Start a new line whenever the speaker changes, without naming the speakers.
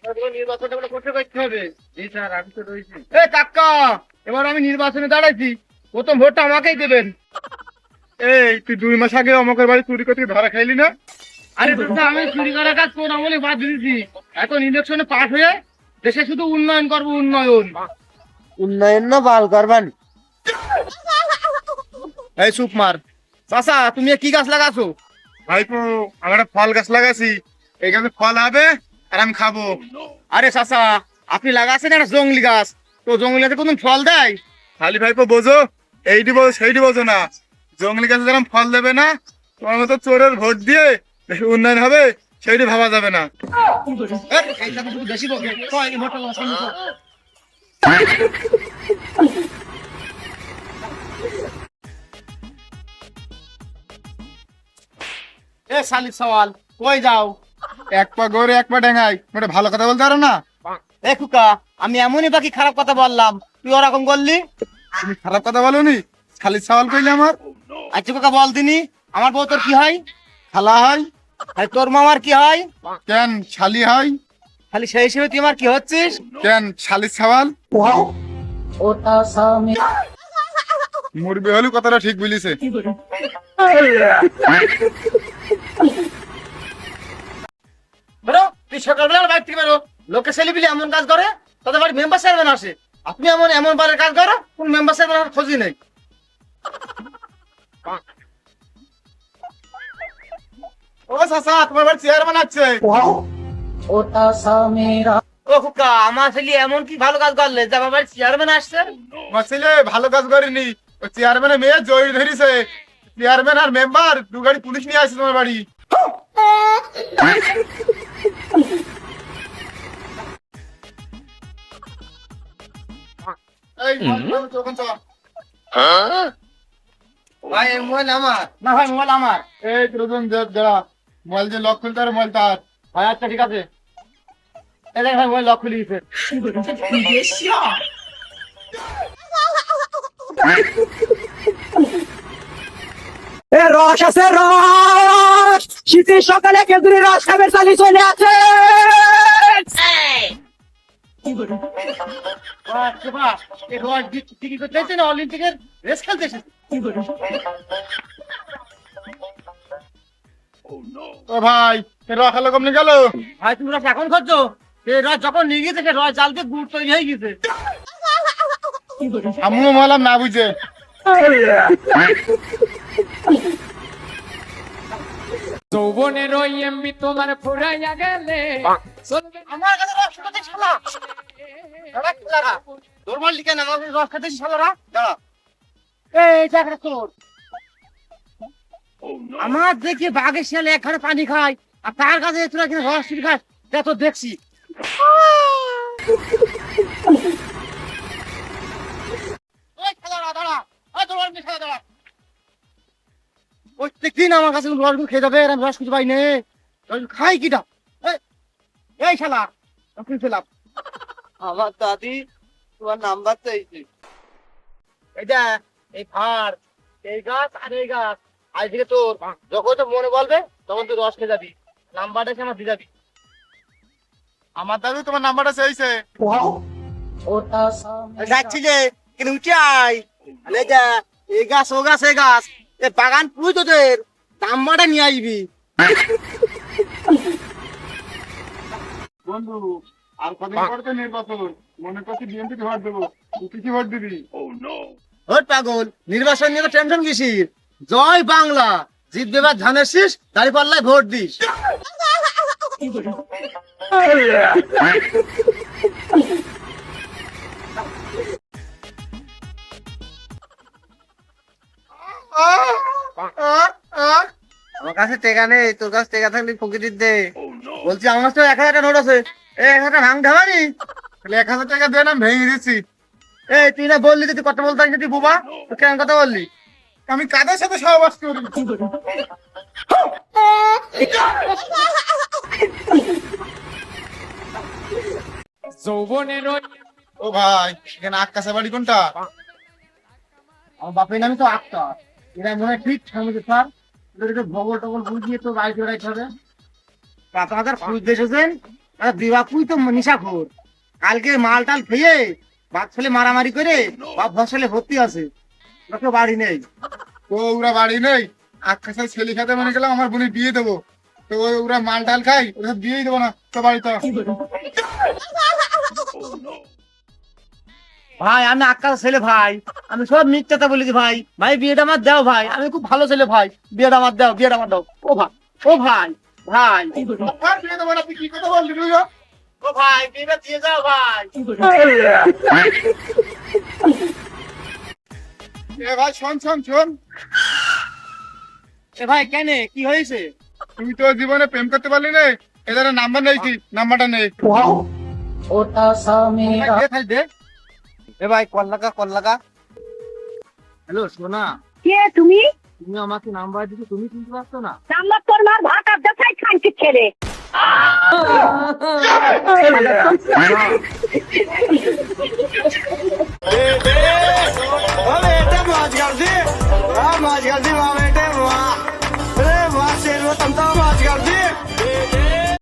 নির্বাচনটা করতে করতে হবে। জি স্যার, আমি তো রয়েছি। এ কাকা, এবার আমি নির্বাচনে দাঁড়াইছি, প্রথম ভোটটা আমাকেই দেবেন।
এই তুই 2 মাস আগে আমাকে বাড়ি চুরি করতে ধরা খাইলি না?
আরে দাদা, আমি চুরি করার কাজ কোন আমলে বাদ দিয়েছি। এখন ইলেকশনে পাস হয়ে দেশে শুধু উন্নয়ন করবো, উন্নয়ন।
উন্নয়ন না বাল করবান।
এই চুপ মার। চাচা, তুমি কি গাছ লাগাছো?
ভাইপো, আমরা একটা ফল গাছ লাগাছি, এই গাছে ফল হবে আর আমি খাবো।
আরে চাচা, আপনি লাগাচ্ছেন একটা জঙ্গলি গাছ, তো জঙ্গলি গাছে কোন ফল দেয়?
খালি ভাইপো বোঝো, এইটি বোঝো সেইটি বোঝো না। জঙ্গলি গাছে যেরকম ফল দেবে না, তোমার মতো চোরের ভোট দিয়ে দেশের উন্নয়ন হবে সেইটি ভাবা যাবে না।
এই চাচা শুধু বেশি বকে। কয়, এই ভোটটা আমার সামনে কর। এ শালিক সওয়াল, কই যাও?
এক পা গড়ে এক পা ডেঙাই, মানে ভালো কথা বলতে পারো না?
এ খুকা, আমি এমনই বাকি খারাপ কথা বললাম, তুই ওরকম বললি?
তুমি খারাপ কথা বলোনি, খালি সওয়াল কইলে আমার
আচ্ছা কাকা, বল দিনি, আমার বউ তোর কি হয়?
খালা হয়।
আর তোর মামার কি হয়?
কেন শালি হয়?
খালি সেই হিসেবে তুই আমার কি হচ্ছিস?
কেন শালি সওয়াল? মুরবি হলে কথাটা ঠিক বলিছে।
বেরো, তুই সকালবেলা আর বাড়ি থেকে বেরো। লোকে ছেলেপিলে এমন কাজ করে, তাদের বাড়ি মেম্বার চেয়ারম্যান আসে। আপনি এমন এমন বারের কাজ করো, কোন মেম্বার চেয়ারম্যান খোঁজই নেই।
ও চাচা, তোমার বাড়ি চেয়ারম্যান আছে?
ও খুকা, আমার ছেলে এমন কি ভালো কাজ করলে যে আমার বাড়ি চেয়ারম্যান আসছে?
আমার ছেলে ভালো কাজ করেনি, ও চেয়ারম্যানের মেয়ে জয়ী ধরিছে। চেয়ারম্যান আর মেম্বার 2 গাড়ি পুলিশ নিয়ে আসছে তোমার বাড়ি। এই তখন চল।
ভাই, এই মোবাইল আমার না। ভাই, মোবাইল আমার।
এই রোজন যারা মোবাইল যে লক খুলতে আর মোবাইল তার।
ভাই আচ্ছা, ঠিক আছে। এই দেখ ভাই, মোবাইল লক খুলে গেছে।
রস আছে রস, শীতের সকালে খেজুরি রস খাবে চালি চলে আছে।
আচ্ছা বাহ, এই রস বিক্রি করতে এসেছে না অলিম্পিকের রেস খেলতে এসেছে?
ও ভাই, রস হলো কমনি গেল?
ভাই, তুমি রস এখন খাচ্ছো? এই রস যখন নিয়ে গেছে, সে রস জালতে গুড় তৈরি হয়ে গেছে।
আমিও বললাম না বুঝে।
যৌবনের ওই এমবি তোমার ফুরাইয়া গেলে চলবে
আমার কাছে রস খেতে শালা। দাঁড়া, দাঁড়া। তোর মাল লিখে না, আমার কাছে রস খেতে শালারা। দাঁড়া। এই দেখ রে তোর। আমার দেখি বাঘের শিয়ালে একখানে পানি খায়, আর তার কাছে তোরা কিনা রস চুরি খাস। দেখ তো, দেখছি। ওই শালারা, দাঁড়া। ওই তোর রস নিয়ে শালা দাঁড়া। প্রত্যেকদিন আমার কাছে রসগুলো খেয়ে যাবে, আর আমি রস খুঁজে পাই নে। রস খাই কিটা? এই শালা, রস ফেলাম।
আমার দাদি তোমার নাম্বার চাইছে।
এটা এই ফার, এই গাছ আর এই গাছ, আজ থেকে তোর যখন তো মনে বলবে তখন তুই রস খেয়ে যাবি। নাম্বারটা এসে আমার দিয়ে যাবি।
আমার দাদু তোমার নাম্বারটা চাইছে।
যাচ্ছি যে, কিন্তু উঠে আয়। এই যা, এই গাছ ও গাছ এই গাছ, এই বাগান পুই তোদের, নাম্বারটা নিয়ে আসবি।
বন্ধু, আর কদিন পর তো নির্বাচন, মনে করছি বিএনপি ভোট দেবো, তুই কি ভোট দিবি?
ওর পাগল, নির্বাচন নিয়ে তো টেনশন কিসির? জয় বাংলা, জিতবে বা ধানের শীষ, দাঁড়িপাল্লায় ভোট দিস। আমার কাছে টেকা নেই, তোর কাছে টেকা থাকলে প্রকৃতির দে। বলছি আমার কাছে 1000 নোট আছে, 1000 ভাঙ ধাবানি।
তাহলে 1000 টাকা দিয়ে না ভেঙে দিচ্ছি।
এই তুই না বললি তুই কথা বলতে পারিস না, তুই বোবা, তুই কেমন কথা বললি?
আমি কাদের সাথে সহবাস করি?
যৌবনের ওই
ও ভাই, এখানে আকাশে বাড়ি কোনটা?
আমার বাপের নামই তো আক্তার। এরা মনে হয় ঠিক সমুদ্র স্যার, ওদের একটু ভগল টগল বুঝিয়ে তো বাড়িতে বেড়াইতে হবে। 5000 খুঁজতে এসেছেন, আরে দিবাপুই তো নিশাখোর। কালকে মাল টাল খেয়ে বাপ ছেলে মারামারি করে বাপ হসপিটালে ভর্তি আছে, ওকে বাড়ি নেই।
তো ওরা বাড়ি নেই, আকাশের ছেলে খেতে মনে গেলাম আমার বোনের বিয়ে দেবো, তো ওরা মাল টাল খাই, ওরা বিয়েই দেবো না তো বাড়িতে।
ভাই আমি আকাশ ছেলে ভাই, আমি সব মিথ্যাটা বলেছি ভাই। ভাই বিয়েটা আমার দাও ভাই, আমি খুব ভালো ছেলে ভাই, বিয়েটা আমার দাও, বিয়েটা আমার দাও। ও ভাই, ও ভাই, ভাই,
আর বিয়ে দেবো না, তুই কি কথা বললি তুই?
ও ভাই বিয়েটা দিয়ে যাও ভাই।
এ ভাই শোন শোন শোন,
এ ভাই কেন, কি হয়েছে?
তুই তো জীবনে প্রেম করতে পারলি না, এদের নাম্বার নেইছি, নাম্বারটা নেই।
দে ভাই দে। এ ভাই কল লাগা, কল লাগা। হ্যালো সোনা,
কে তুমি?
তুমি আমাকে নাম্বার দিতে, তুমি চিনতে পারছো না?
নাম্বার তোর মার ভাত আড্ডা খাই খানকি ছেলে